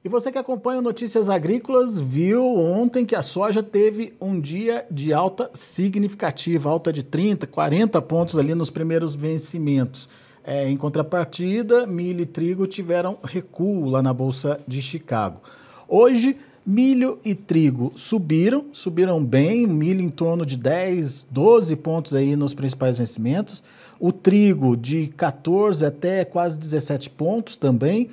E você que acompanha o Notícias Agrícolas viu ontem que a soja teve um dia de alta significativa, alta de 30, 40 pontos ali nos primeiros vencimentos. Em contrapartida, milho e trigo tiveram recuo lá na Bolsa de Chicago. Hoje, milho e trigo subiram bem, milho em torno de 10, 12 pontos aí nos principais vencimentos, o trigo de 14 até quase 17 pontos também,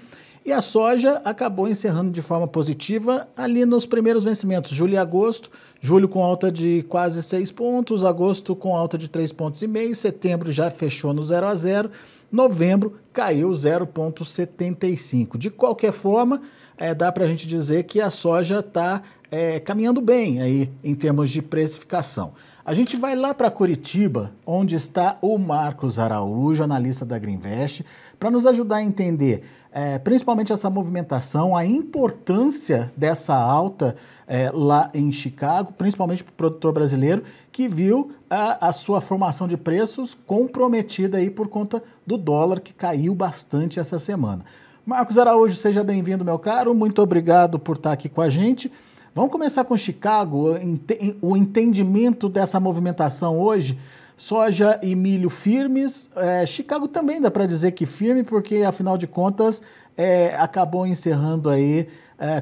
e a soja acabou encerrando de forma positiva ali nos primeiros vencimentos, julho e agosto, julho com alta de quase 6 pontos, agosto com alta de 3,5 pontos, setembro já fechou no 0 a 0, novembro caiu 0,75. De qualquer forma, dá para a gente dizer que a soja está caminhando bem aí em termos de precificação. A gente vai lá para Curitiba, onde está o Marcos Araújo, analista da Greenvest, para nos ajudar a entender principalmente essa movimentação, a importância dessa alta lá em Chicago, principalmente para o produtor brasileiro, que viu a sua formação de preços comprometida aí por conta do dólar, que caiu bastante essa semana. Marcos Araújo, seja bem-vindo, meu caro, muito obrigado por estar aqui com a gente. Vamos começar com Chicago, o entendimento dessa movimentação hoje, soja e milho firmes, Chicago também dá para dizer que firme, porque afinal de contas acabou encerrando aí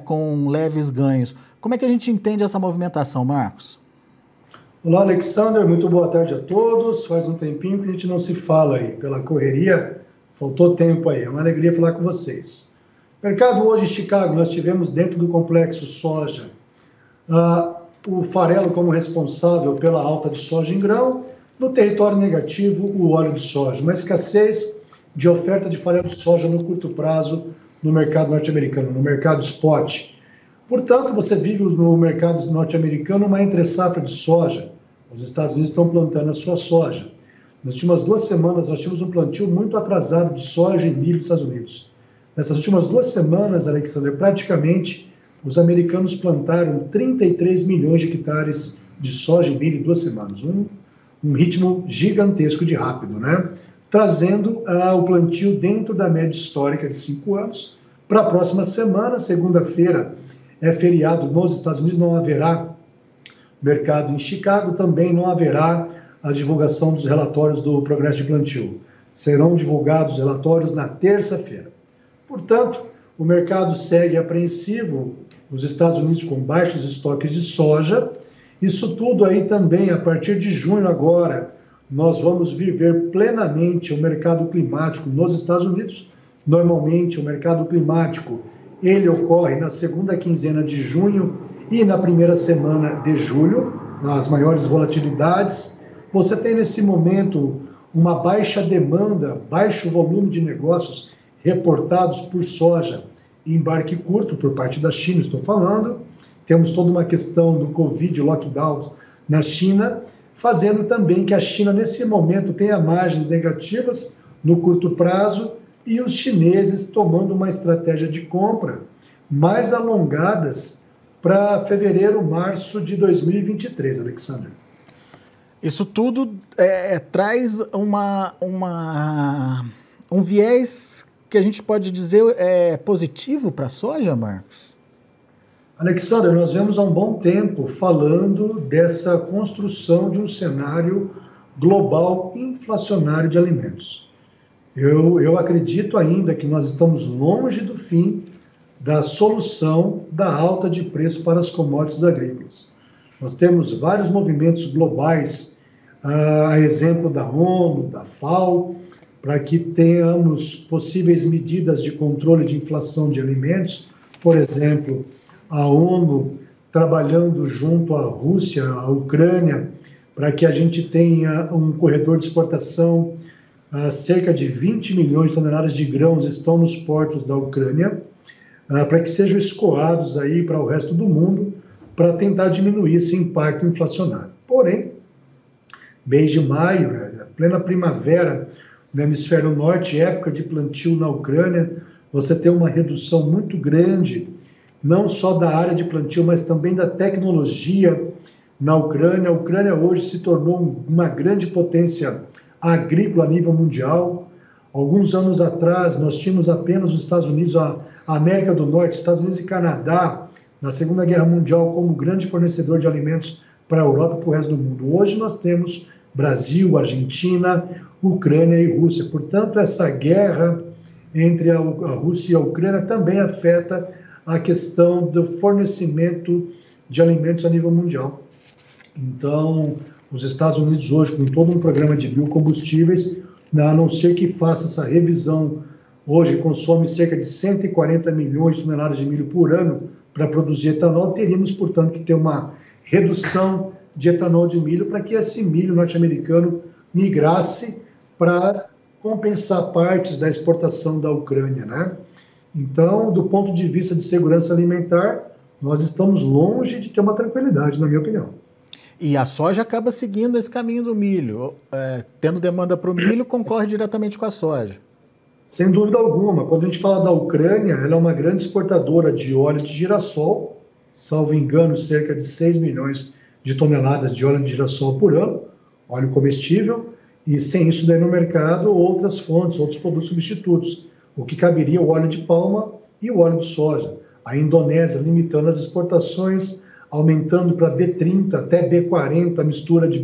com leves ganhos. Como é que a gente entende essa movimentação, Marcos? Olá, Alexander, muito boa tarde a todos. Faz um tempinho que a gente não se fala aí, pela correria, faltou tempo aí, é uma alegria falar com vocês. Mercado hoje em Chicago, nós tivemos dentro do complexo soja, o farelo como responsável pela alta de soja em grão, no território negativo, o óleo de soja, uma escassez de oferta de farelo de soja no curto prazo no mercado norte-americano, no mercado spot. Portanto, você vive no mercado norte-americano uma entre-safra de soja. Os Estados Unidos estão plantando a sua soja. Nas últimas 2 semanas, nós tivemos um plantio muito atrasado de soja e milho dos Estados Unidos. Nessas últimas 2 semanas, Alexander, praticamente os americanos plantaram 33 milhões de hectares de soja e milho em 2 semanas. Um ritmo gigantesco de rápido, né? Trazendo o plantio dentro da média histórica de 5 anos. Para a próxima semana, segunda-feira, é feriado nos Estados Unidos, não haverá mercado em Chicago, também não haverá a divulgação dos relatórios do progresso de plantio. Serão divulgados os relatórios na terça-feira. Portanto, o mercado segue apreensivo, os Estados Unidos com baixos estoques de soja. Isso tudo aí também, a partir de junho agora, nós vamos viver plenamente o mercado climático nos Estados Unidos. Normalmente, o mercado climático, ele ocorre na segunda quinzena de junho e na primeira semana de julho, nas maiores volatilidades. Você tem nesse momento uma baixa demanda, baixo volume de negócios reportados por soja em embarque curto por parte da China, estou falando. Temos toda uma questão do Covid, lockdown na China, fazendo também que a China, nesse momento, tenha margens negativas no curto prazo e os chineses tomando uma estratégia de compra mais alongadas para fevereiro, março de 2023, Alexander. Isso tudo traz um viés que a gente pode dizer positivo para a soja, Marcos? Alexander, nós vemos há um bom tempo falando dessa construção de um cenário global inflacionário de alimentos. Eu acredito ainda que nós estamos longe do fim da solução da alta de preço para as commodities agrícolas. Nós temos vários movimentos globais, a exemplo da ONU, da FAO, para que tenhamos possíveis medidas de controle de inflação de alimentos, por exemplo, a ONU trabalhando junto à Rússia, à Ucrânia, para que a gente tenha um corredor de exportação. Cerca de 20 milhões de toneladas de grãos estão nos portos da Ucrânia, para que sejam escoados aí para o resto do mundo, para tentar diminuir esse impacto inflacionário. Porém, mês de maio, plena primavera no hemisfério norte, época de plantio na Ucrânia, você tem uma redução muito grande, não só da área de plantio, mas também da tecnologia na Ucrânia. A Ucrânia hoje se tornou uma grande potência agrícola a nível mundial. Alguns anos atrás, nós tínhamos apenas os Estados Unidos, a América do Norte, Estados Unidos e Canadá, na Segunda Guerra Mundial, como grande fornecedor de alimentos para a Europa e para o resto do mundo. Hoje nós temos Brasil, Argentina, Ucrânia e Rússia. Portanto, essa guerra entre a Rússia e a Ucrânia também afeta a questão do fornecimento de alimentos a nível mundial. Então, os Estados Unidos hoje, com todo um programa de biocombustíveis, a não ser que faça essa revisão, hoje consome cerca de 140 milhões de toneladas de milho por ano para produzir etanol, teríamos, portanto, que ter uma redução de etanol de milho para que esse milho norte-americano migrasse para compensar partes da exportação da Ucrânia, né? Então, do ponto de vista de segurança alimentar, nós estamos longe de ter uma tranquilidade, na minha opinião. E a soja acaba seguindo esse caminho do milho. Tendo demanda para o milho, concorre diretamente com a soja. Sem dúvida alguma. Quando a gente fala da Ucrânia, ela é uma grande exportadora de óleo de girassol, salvo engano, cerca de 6 milhões de toneladas de óleo de girassol por ano, óleo comestível, e sem isso daí no mercado, outras fontes, outros produtos substitutos, o que caberia o óleo de palma e o óleo de soja. A Indonésia limitando as exportações, aumentando para B30 até B40 a mistura de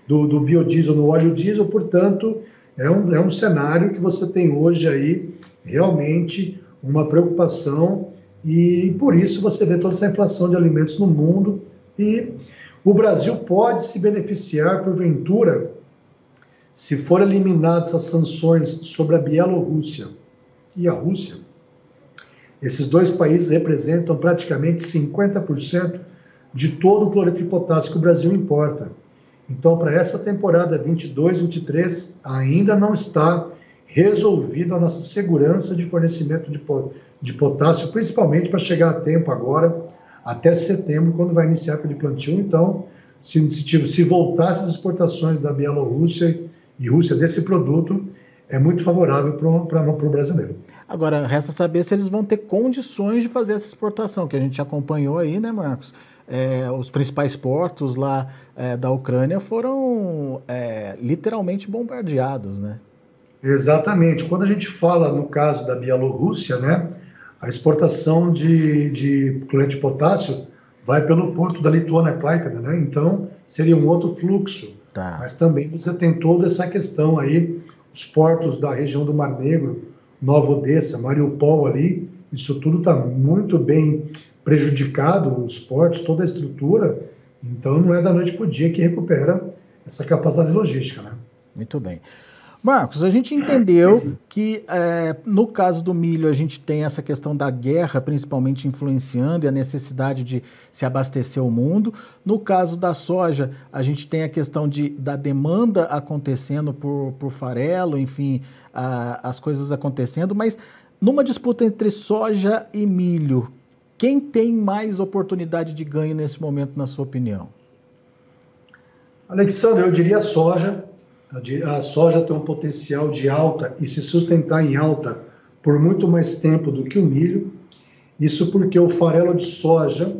do biodiesel no óleo diesel, portanto, é um cenário que você tem hoje aí realmente uma preocupação e por isso você vê toda essa inflação de alimentos no mundo e o Brasil pode se beneficiar, porventura, se forem eliminadas as sanções sobre a Bielorrússia e a Rússia. Esses dois países representam praticamente 50% de todo o cloreto de potássio que o Brasil importa. Então, para essa temporada 22-23, ainda não está resolvida a nossa segurança de fornecimento de potássio, principalmente para chegar a tempo agora, até setembro, quando vai iniciar a época de plantio. Então, se voltasse as exportações da Bielorrússia e Rússia desse produto, é muito favorável para o brasileiro. Agora, resta saber se eles vão ter condições de fazer essa exportação, que a gente acompanhou aí, né, Marcos? Os principais portos lá da Ucrânia foram literalmente bombardeados, né? Exatamente. Quando a gente fala, no caso da Bielorrússia, né, a exportação de cloreto de potássio vai pelo porto da Lituânia, Klaipėda, né? Então, seria um outro fluxo. Tá. Mas também você tem toda essa questão aí, os portos da região do Mar Negro, Nova Odessa, Mariupol ali, isso tudo está muito bem prejudicado, os portos, toda a estrutura, então não é da noite para o dia que recupera essa capacidade logística, né? Muito bem. Marcos, a gente entendeu que no caso do milho a gente tem essa questão da guerra principalmente influenciando e a necessidade de se abastecer o mundo. No caso da soja, a gente tem a questão da demanda acontecendo por farelo, enfim, as coisas acontecendo, mas numa disputa entre soja e milho, quem tem mais oportunidade de ganho nesse momento, na sua opinião? Alexandre, eu diria a soja. A soja tem um potencial de alta e se sustentar em alta por muito mais tempo do que o milho. Isso porque o farelo de soja,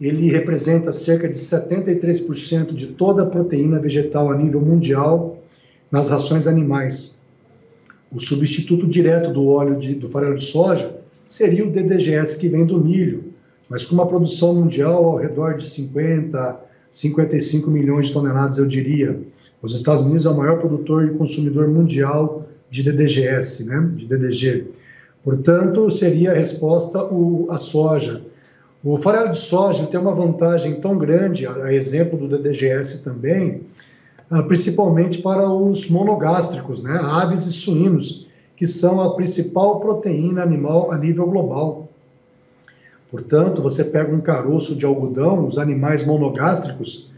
ele representa cerca de 73% de toda a proteína vegetal a nível mundial nas rações animais. O substituto direto do óleo do farelo de soja seria o DDGS que vem do milho, mas com uma produção mundial ao redor de 50, 55 milhões de toneladas, eu diria. Os Estados Unidos é o maior produtor e consumidor mundial de DDGS, né? De DDG. Portanto, seria a resposta a soja. O farelo de soja tem uma vantagem tão grande, a exemplo do DDGS também, principalmente para os monogástricos, né? Aves e suínos, que são a principal proteína animal a nível global. Portanto, você pega um caroço de algodão, os animais monogástricos,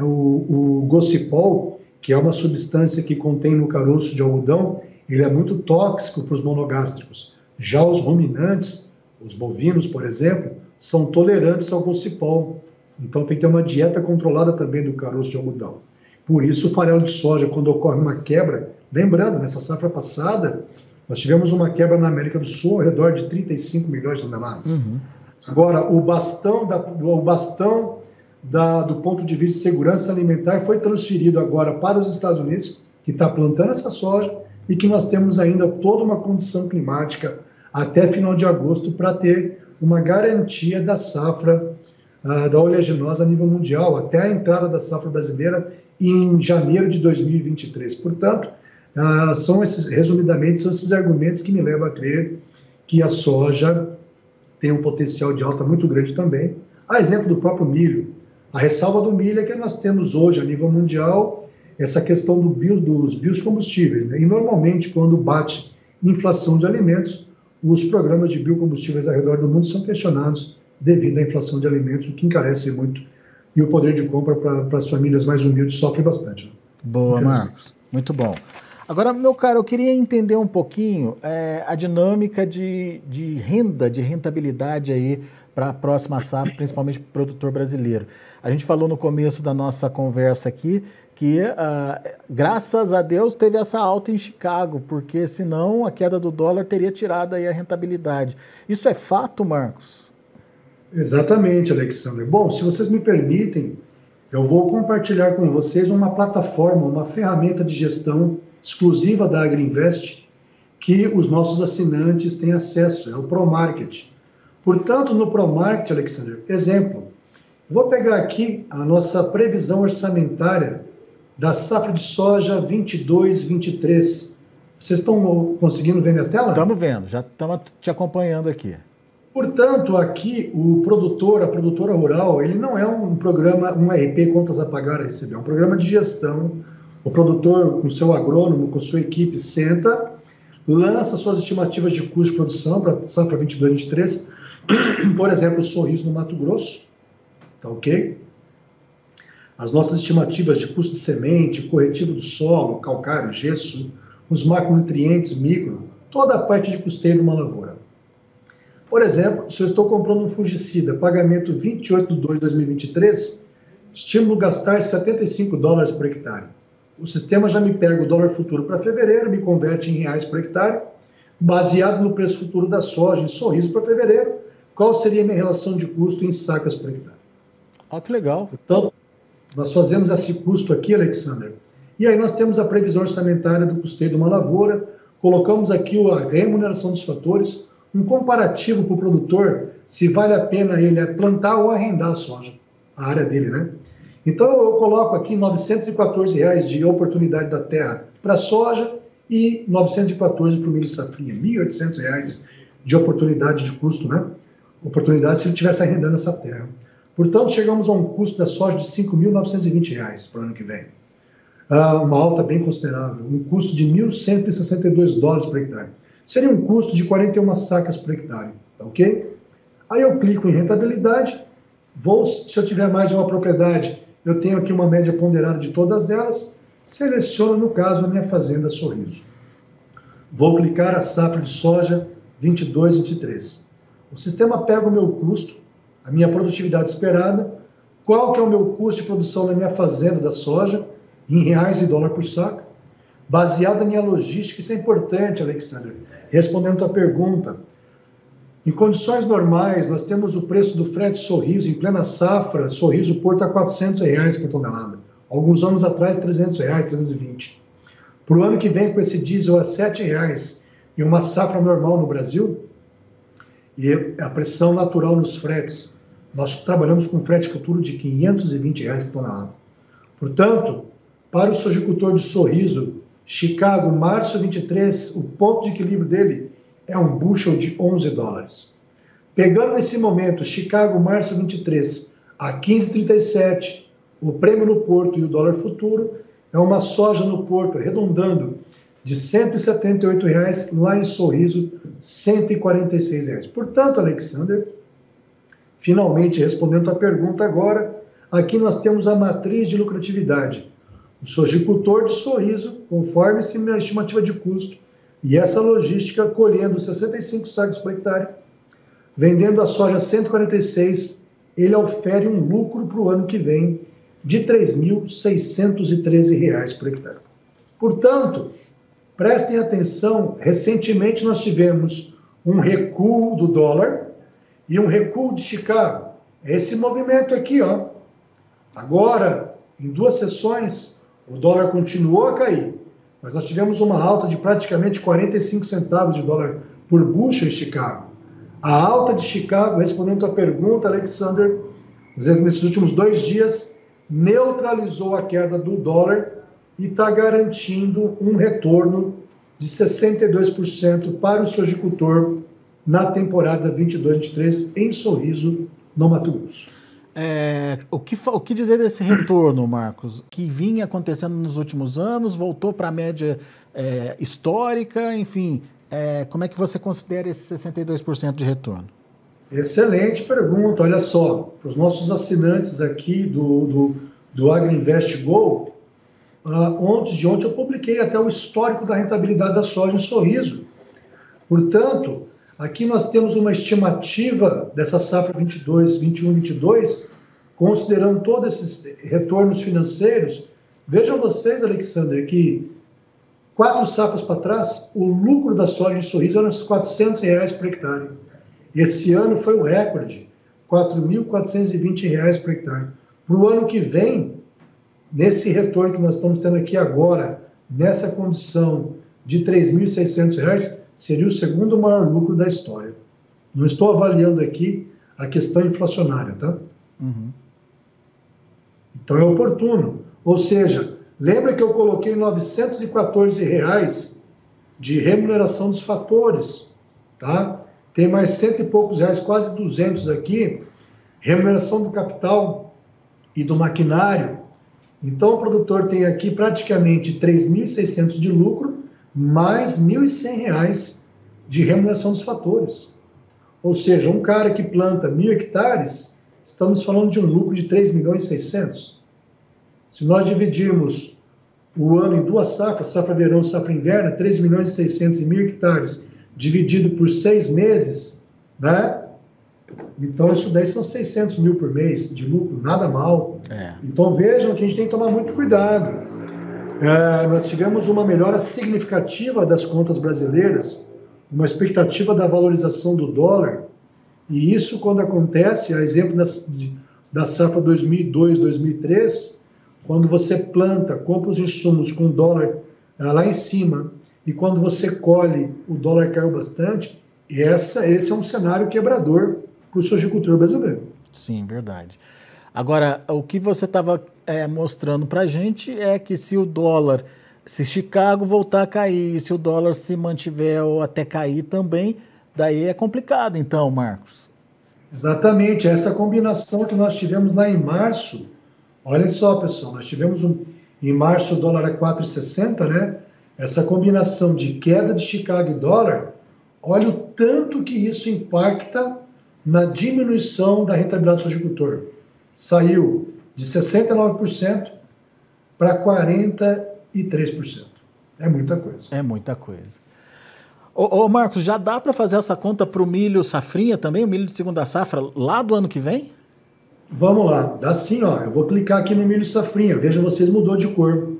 o gocipol, que é uma substância que contém no caroço de algodão, ele é muito tóxico para os monogástricos. Já os ruminantes, os bovinos, por exemplo, são tolerantes ao gocipol. Então tem que ter uma dieta controlada também do caroço de algodão. Por isso o farelo de soja, quando ocorre uma quebra, lembrando, nessa safra passada, nós tivemos uma quebra na América do Sul ao redor de 35 milhões de toneladas. Uhum. Agora, o bastão do ponto de vista de segurança alimentar foi transferido agora para os Estados Unidos, que está plantando essa soja e que nós temos ainda toda uma condição climática até final de agosto para ter uma garantia da safra da oleaginosa a nível mundial, até a entrada da safra brasileira em janeiro de 2023. Portanto, resumidamente, são esses argumentos que me levam a crer que a soja tem um potencial de alta muito grande também. A exemplo do próprio milho. A ressalva do milho é que nós temos hoje, a nível mundial, essa questão dos biocombustíveis, né? E normalmente, quando bate inflação de alimentos, os programas de biocombustíveis ao redor do mundo são questionados devido à inflação de alimentos, o que encarece muito, e o poder de compra para as famílias mais humildes sofre bastante. Né? Boa, Marcos. Muito bom. Agora, meu caro, eu queria entender um pouquinho a dinâmica de renda, de rentabilidade aí para a próxima safra, principalmente para o produtor brasileiro. A gente falou no começo da nossa conversa aqui que, graças a Deus, teve essa alta em Chicago, porque senão a queda do dólar teria tirado aí a rentabilidade. Isso é fato, Marcos? Exatamente, Alexandre. Bom, se vocês me permitem, eu vou compartilhar com vocês uma plataforma, uma ferramenta de gestão exclusiva da Agriinvest, que os nossos assinantes têm acesso, é o ProMarket. Portanto, no ProMarket, Alexandre, exemplo, vou pegar aqui a nossa previsão orçamentária da safra de soja 22-23. Vocês estão conseguindo ver minha tela? Estamos vendo, já estamos te acompanhando aqui. Portanto, aqui o produtor, a produtora rural, ele não é um programa, um RP Contas a Pagar a Receber, é um programa de gestão. O produtor, com seu agrônomo, com sua equipe, senta, lança suas estimativas de custo de produção para a safra 22-23, por exemplo, o Sorriso no Mato Grosso, tá ok? As nossas estimativas de custo de semente, corretivo do solo, calcário, gesso, os macronutrientes, micro, toda a parte de custeio de uma lavoura. Por exemplo, se eu estou comprando um fungicida, pagamento 28/2/2023, estímulo gastar $75 por hectare. O sistema já me pega o dólar futuro para fevereiro, me converte em reais por hectare, baseado no preço futuro da soja em Sorriso para fevereiro, qual seria a minha relação de custo em sacas por hectare. Ah, que legal. Então, nós fazemos esse custo aqui, Alexander, e aí nós temos a previsão orçamentária do custeio de uma lavoura, colocamos aqui a remuneração dos fatores, um comparativo para o produtor, se vale a pena ele plantar ou arrendar a soja, a área dele, né? Então, eu coloco aqui R$ 914 de oportunidade da terra para a soja e 914 para o milho safrinha, R$ 1.800 de oportunidade de custo, né? Oportunidade se ele estivesse arrendando essa terra. Portanto, chegamos a um custo da soja de R$ 5.920 para o ano que vem. Uma alta bem considerável, um custo de $1.162 por hectare. Seria um custo de 41 sacas por hectare, tá ok? Aí eu clico em rentabilidade, se eu tiver mais de uma propriedade, eu tenho aqui uma média ponderada de todas elas, seleciono, no caso, a minha fazenda Sorriso. Vou clicar a safra de soja 22-23. O sistema pega o meu custo, a minha produtividade esperada, qual que é o meu custo de produção na minha fazenda da soja, em reais e dólar por saca, baseado na minha logística. Isso é importante, Alexandre. Respondendo a tua pergunta, em condições normais, nós temos o preço do frete Sorriso, em plena safra, Sorriso Porto a R$ 400 por tonelada. Alguns anos atrás, R$ 300, 320. Para o ano que vem, com esse diesel a R$ 7 e uma safra normal no Brasil, e a pressão natural nos fretes, nós trabalhamos com frete futuro de R$ 520 por tonelada. Portanto, para o sojicultor de Sorriso, Chicago, março 23, o ponto de equilíbrio dele é um bushel de $11. Pegando nesse momento, Chicago, março 23, a 15,37, o prêmio no porto e o dólar futuro, é uma soja no porto, arredondando, de R$ 178, lá em Sorriso, R$ 146. Portanto, Alexander, finalmente respondendo a pergunta agora, aqui nós temos a matriz de lucratividade. O sojicultor de Sorriso, conforme a estimativa de custo, e essa logística colhendo 65 sacos por hectare, vendendo a soja 146, ele ofere um lucro para o ano que vem de R$ 3.613 por hectare. Portanto, prestem atenção, recentemente nós tivemos um recuo do dólar e um recuo de Chicago. Esse movimento aqui, ó. Agora, em 2 sessões, o dólar continuou a cair. mas nós tivemos uma alta de praticamente 45 centavos de dólar por bushel em Chicago. A alta de Chicago, respondendo a tua pergunta, Alexander, às vezes nesses últimos 2 dias, neutralizou a queda do dólar e está garantindo um retorno de 62% para o sojicultor na temporada 22-23 em Sorriso, no Mato Grosso. O que dizer desse retorno, Marcos? Que vinha acontecendo nos últimos anos, voltou para a média histórica, enfim, como é que você considera esse 62% de retorno? Excelente pergunta. Olha só, para os nossos assinantes aqui do AgriInvest Go, de ontem eu publiquei até o histórico da rentabilidade da soja em Sorriso. Portanto, aqui nós temos uma estimativa dessa safra 21-22, considerando todos esses retornos financeiros. Vejam vocês, Alexander, que 4 safras para trás, o lucro da soja em Sorriso era uns R$400 por hectare. Esse ano foi o recorde, R$4.420 por hectare. Para o ano que vem, nesse retorno que nós estamos tendo aqui agora, nessa condição de R$3.600, seria o segundo maior lucro da história. Não estou avaliando aqui a questão inflacionária, tá? Uhum. Então é oportuno. Ou seja, lembra que eu coloquei R$914 de remuneração dos fatores, tá? Tem mais cento e poucos reais, quase 200 aqui, remuneração do capital e do maquinário. Então o produtor tem aqui praticamente R$3.600 de lucro, mais R$1.100 de remuneração dos fatores. Ou seja, um cara que planta 1.000 hectares, estamos falando de um lucro de R$3.600.000. Se nós dividirmos o ano em 2 safras, safra verão e safra inverno, 3.600.000 em 1.000 hectares, dividido por 6 meses, né? Então isso daí são 600 mil por mês de lucro, nada mal. Então vejam que a gente tem que tomar muito cuidado. Nós tivemos uma melhora significativa das contas brasileiras, uma expectativa da valorização do dólar, e isso quando acontece, a exemplo da safra 2002-2003, quando você planta, compra os insumos com o dólar lá em cima, e quando você colhe, o dólar caiu bastante, esse é um cenário quebrador para o sojicultor brasileiro. Sim, verdade. Agora, o que você estava mostrando para a gente é que se o dólar, se Chicago voltar a cair, se o dólar se mantiver ou até cair também, daí é complicado então, Marcos. Exatamente, essa combinação que nós tivemos lá em março, olhem só, pessoal, nós tivemos em março o dólar a 4,60, né? Essa combinação de queda de Chicago e dólar, olha o tanto que isso impacta na diminuição da rentabilidade do sojicultor. Saiu de 69% para 43%. É muita coisa. É muita coisa. Ô Marcos, já dá para fazer essa conta para o milho safrinha também, o milho de segunda safra, lá do ano que vem? Vamos lá, dá sim, ó. Eu vou clicar aqui no milho safrinha, veja vocês, mudou de cor.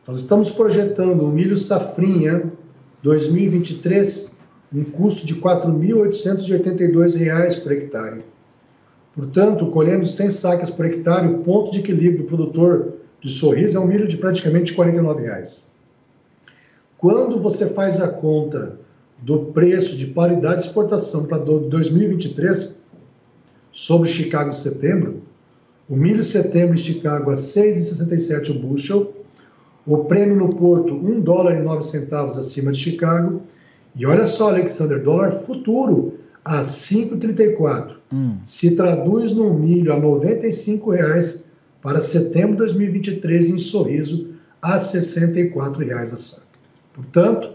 Nós estamos projetando o milho safrinha 2023, um custo de R$ 4.882 por hectare. Portanto, colhendo 100 sacas por hectare, o ponto de equilíbrio do produtor de Sorriso é um milho de praticamente R$ 49. Quando você faz a conta do preço de paridade de exportação para 2023, sobre Chicago de setembro, o milho setembro em Chicago a 6,67 o bushel, o prêmio no porto $1,09 acima de Chicago, e olha só, Alexander, dólar futuro a 5,34. Se traduz num milho a R$ 95 para setembro de 2023 em Sorriso a R$ 64 a saca. Portanto,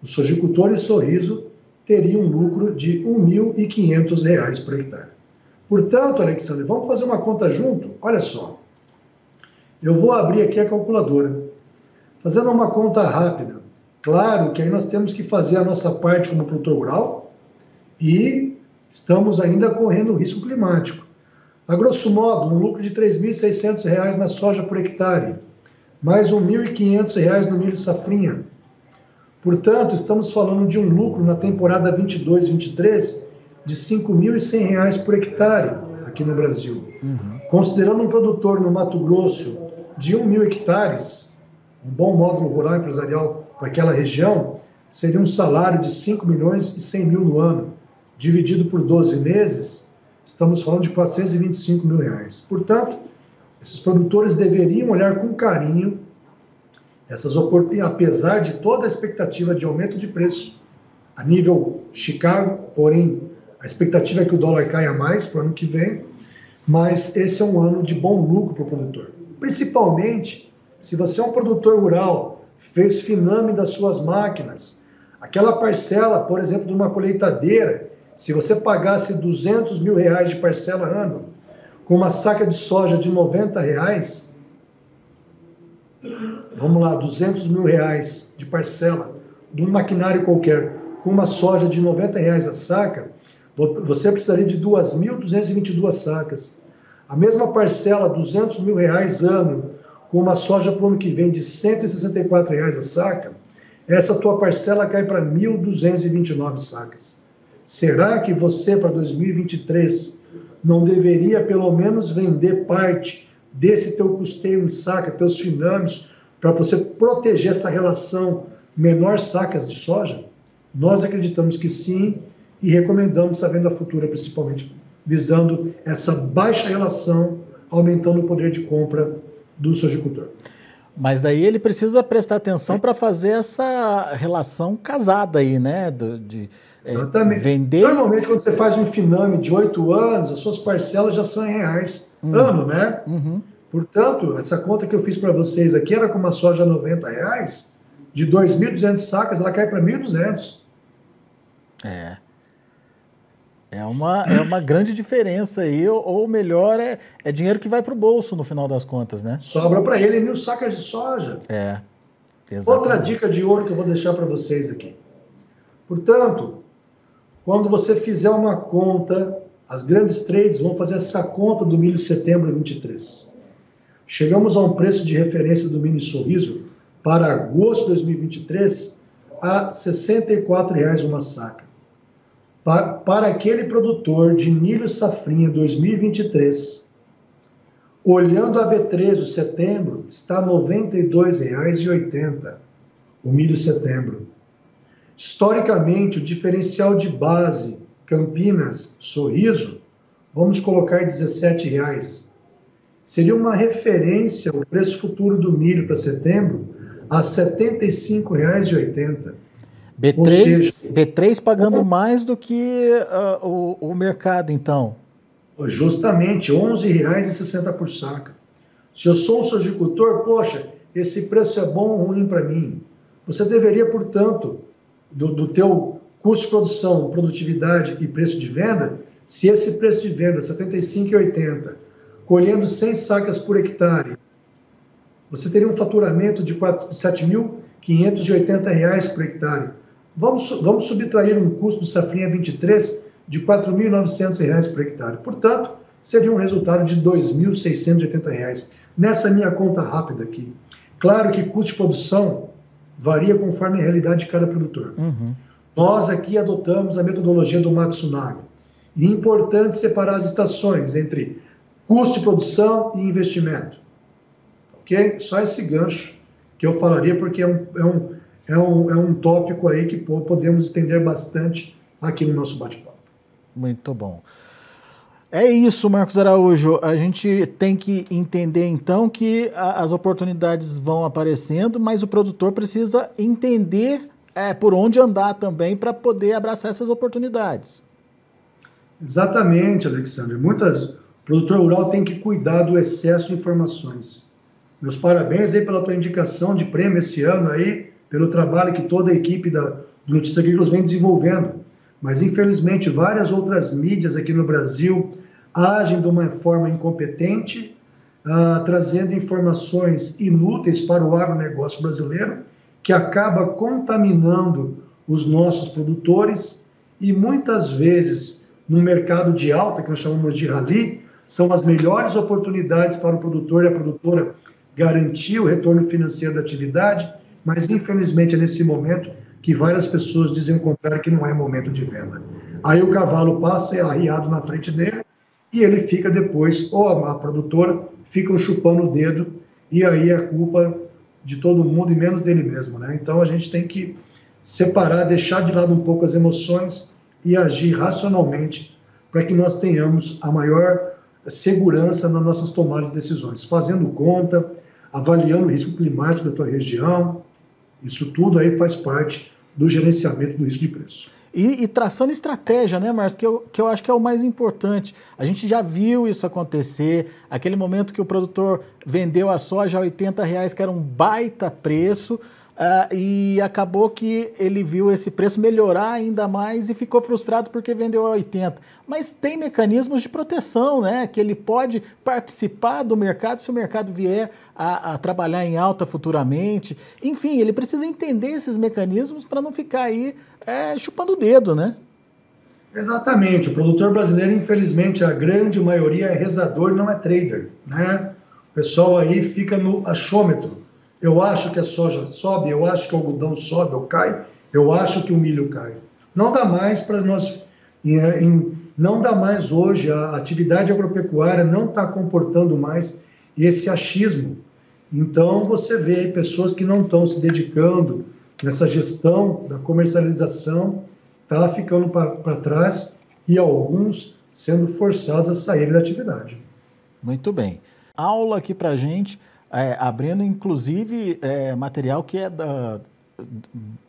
o sojicultor em Sorriso teria um lucro de R$ 1.500 por hectare. Portanto, Alexander, vamos fazer uma conta junto? Olha só, eu vou abrir aqui a calculadora, fazendo uma conta rápida. Claro que aí nós temos que fazer a nossa parte como produtor rural e estamos ainda correndo risco climático. A grosso modo, um lucro de R$ 3.600 na soja por hectare, mais R$ 1.500 no milho safrinha. Portanto, estamos falando de um lucro na temporada 22-23 de R$ 5.100 por hectare aqui no Brasil. Considerando um produtor no Mato Grosso de 1.000 hectares, um bom módulo rural empresarial para aquela região, seria um salário de 5 milhões e 100 mil no ano, dividido por 12 meses, estamos falando de 425 mil reais. Portanto, esses produtores deveriam olhar com carinho essas oportunidades, apesar de toda a expectativa de aumento de preço a nível Chicago, porém, a expectativa é que o dólar caia mais para o ano que vem, mas esse é um ano de bom lucro para o produtor. Principalmente, se você é um produtor rural, fez finame das suas máquinas, aquela parcela, por exemplo, de uma colheitadeira, se você pagasse 200 mil reais de parcela ano, com uma saca de soja de 90 reais, vamos lá, 200 mil reais de parcela de um maquinário qualquer, com uma soja de 90 reais a saca, você precisaria de 2.222 sacas. A mesma parcela, 200 mil reais ano, com uma soja para o ano que vem de 164 reais a saca, essa tua parcela cai para 1.229 sacas. Será que você, para 2023, não deveria pelo menos vender parte desse teu custeio em saca, teus finâmios, para você proteger essa relação menor sacas de soja? Nós acreditamos que sim e recomendamos a venda futura, principalmente visando essa baixa relação, aumentando o poder de compra do sojicultor. Mas daí ele precisa prestar atenção para fazer essa relação casada aí, né? Exatamente. Vender... Normalmente, quando você faz um finame de 8 anos, as suas parcelas já são em reais ano, né? Uhum. Portanto, essa conta que eu fiz para vocês aqui era com uma soja 90 reais, de 2.200 sacas, ela cai para 1.200. É uma grande diferença aí, ou melhor, é dinheiro que vai para o bolso no final das contas, né? Sobra para ele 1.000 sacas de soja. Exatamente. Outra dica de ouro que eu vou deixar para vocês aqui. Portanto, quando você fizer uma conta, as grandes trades vão fazer essa conta do milho setembro 23. Chegamos a um preço de referência do milho Sorriso para agosto de 2023 a R$ 64,00 uma saca. Para aquele produtor de milho safrinha 2023, olhando a B3 o setembro, está R$ 92,80 o milho setembro. Historicamente, o diferencial de base Campinas Sorriso, vamos colocar R$ 17,00. Seria uma referência o preço futuro do milho para setembro a R$ 75,80. B3 pagando mais do que o mercado, então. Justamente, R$ 11,60 por saca. Se eu sou um sojicultor, poxa, esse preço é bom ou ruim para mim? Você deveria, portanto, do teu custo de produção, produtividade e preço de venda, se esse preço de venda, R$ 75,80, colhendo 100 sacas por hectare, você teria um faturamento de R$ 7.580 por hectare. Vamos subtrair um custo do safrinha 23 de R$ 4.900 por hectare. Portanto, seria um resultado de R$ 2.680. Nessa minha conta rápida aqui. Claro que custo de produção varia conforme a realidade de cada produtor. Uhum. Nós aqui adotamos a metodologia do Matsunaga. E é importante separar as estações entre custo de produção e investimento. Ok? Só esse gancho que eu falaria, porque é um tópico aí que podemos estender bastante aqui no nosso bate-papo. Muito bom. É isso, Marcos Araújo. A gente tem que entender, então, que as oportunidades vão aparecendo, mas o produtor precisa entender por onde andar também para poder abraçar essas oportunidades. Exatamente, Alexandre. O produtor rural tem que cuidar do excesso de informações. Meus parabéns aí pela tua indicação de prêmio esse ano aí, pelo trabalho que toda a equipe do Notícias Agrícolas vem desenvolvendo. Mas, infelizmente, várias outras mídias aqui no Brasil agem de uma forma incompetente, trazendo informações inúteis para o agronegócio brasileiro, que acaba contaminando os nossos produtores e, muitas vezes, no mercado de alta, que nós chamamos de rally, são as melhores oportunidades para o produtor e a produtora garantir o retorno financeiro da atividade, mas, infelizmente, é nesse momento que várias pessoas dizem ao contrário que não é momento de venda. Aí o cavalo passa arriado na frente dele e ele fica depois, ou a produtora fica chupando o dedo, e aí a culpa de todo mundo e menos dele mesmo, né? Então a gente tem que separar, deixar de lado um pouco as emoções e agir racionalmente para que nós tenhamos a maior segurança nas nossas tomadas de decisões, fazendo conta, avaliando o risco climático da tua região, isso tudo aí faz parte do gerenciamento do risco de preço. E traçando estratégia, né, Márcio, que eu acho que é o mais importante. A gente já viu isso acontecer, aquele momento que o produtor vendeu a soja a R$80, que era um baita preço, e acabou que ele viu esse preço melhorar ainda mais e ficou frustrado porque vendeu a 80. Mas tem mecanismos de proteção, né, que ele pode participar do mercado se o mercado vier a trabalhar em alta futuramente. Enfim, ele precisa entender esses mecanismos para não ficar aí chupando o dedo, né? Exatamente. O produtor brasileiro, infelizmente, a grande maioria é rezador, não é trader, né? O pessoal aí fica no achômetro. Eu acho que a soja sobe, eu acho que o algodão sobe ou cai, eu acho que o milho cai. Não dá mais para nós... não dá mais hoje, a atividade agropecuária não está comportando mais esse achismo. Então, você vê aí pessoas que não estão se dedicando nessa gestão da comercialização, está ficando para trás e alguns sendo forçados a sair da atividade. Muito bem. Aula aqui para a gente, abrindo inclusive material que é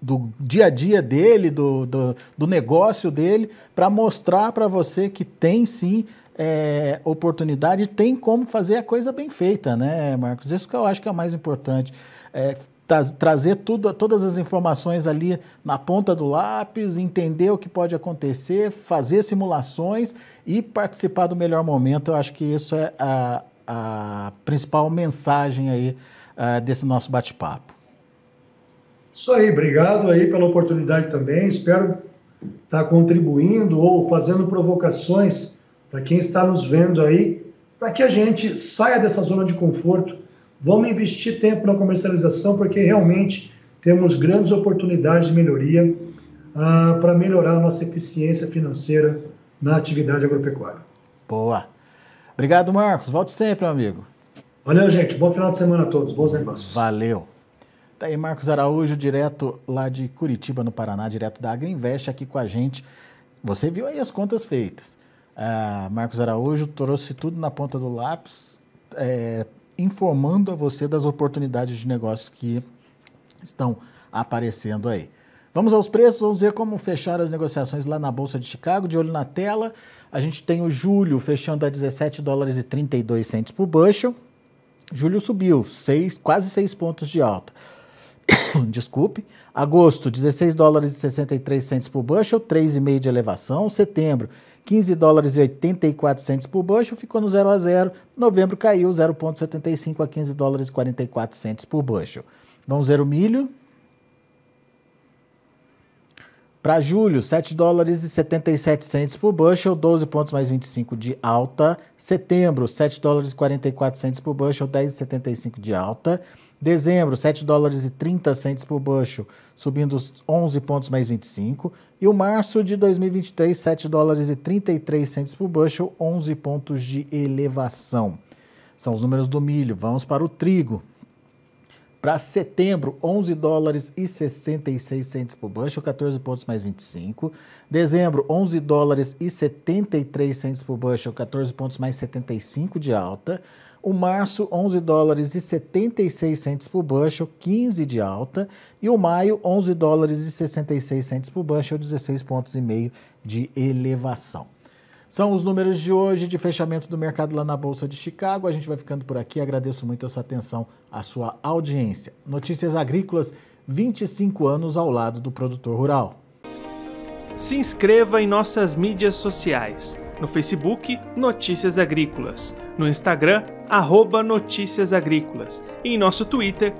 do dia a dia dele, do negócio dele, para mostrar para você que tem sim oportunidade, tem como fazer a coisa bem feita, né, Marcos? Isso que eu acho que é o mais importante. Trazer todas as informações ali na ponta do lápis, entender o que pode acontecer, fazer simulações e participar do melhor momento. Eu acho que isso é a principal mensagem aí desse nosso bate-papo. Isso aí, obrigado aí pela oportunidade também. Espero estar contribuindo ou fazendo provocações para quem está nos vendo aí, para que a gente saia dessa zona de conforto. Vamos investir tempo na comercialização, porque realmente temos grandes oportunidades de melhoria para melhorar a nossa eficiência financeira na atividade agropecuária. Boa. Obrigado, Marcos. Volte sempre, meu amigo. Valeu, gente. Bom final de semana a todos. Bons negócios. Valeu. Tá aí Marcos Araújo, direto lá de Curitiba, no Paraná, direto da Agriinvest, aqui com a gente. Você viu aí as contas feitas. Marcos Araújo trouxe tudo na ponta do lápis, informando a você das oportunidades de negócios que estão aparecendo aí. Vamos aos preços, vamos ver como fecharam as negociações lá na Bolsa de Chicago, de olho na tela. A gente tem o julho fechando a $17,32 por bushel. Julho subiu, quase 6 pontos de alta. Desculpe. Agosto, $16,63 por bushel, 3,5 de elevação. Setembro, $15,84 por bushel, ficou no 0 a 0. Novembro caiu 0,75 a $15,44 por bushel. Vamos ver o milho. Para julho, $7,77 por bushel, 12 pontos mais 25 de alta. Setembro, $7,44 por bushel, 10,75 de alta. Dezembro, $7,30 por bushel, subindo 11 pontos mais 25. E o março de 2023, $7,33 por bushel, 11 pontos de elevação. São os números do milho. Vamos para o trigo. Para setembro, $11,66 por bushel, 14 pontos mais 25. Dezembro, $11,73 por bushel, 14 pontos mais 75 de alta. O março, $11,76 por bushel, 15 de alta. E o maio, $11,66 por bushel, 16 pontos e meio de elevação. São os números de hoje de fechamento do mercado lá na Bolsa de Chicago. A gente vai ficando por aqui. Agradeço muito a sua atenção, a sua audiência. Notícias Agrícolas, 25 anos ao lado do produtor rural. Se inscreva em nossas mídias sociais. No Facebook, Notícias Agrícolas. No Instagram, @Notícias Agrícolas. E em nosso Twitter,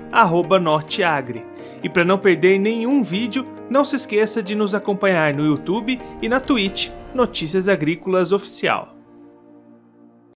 @Norteagri. E para não perder nenhum vídeo, não se esqueça de nos acompanhar no YouTube e na Twitch, Notícias Agrícolas Oficial.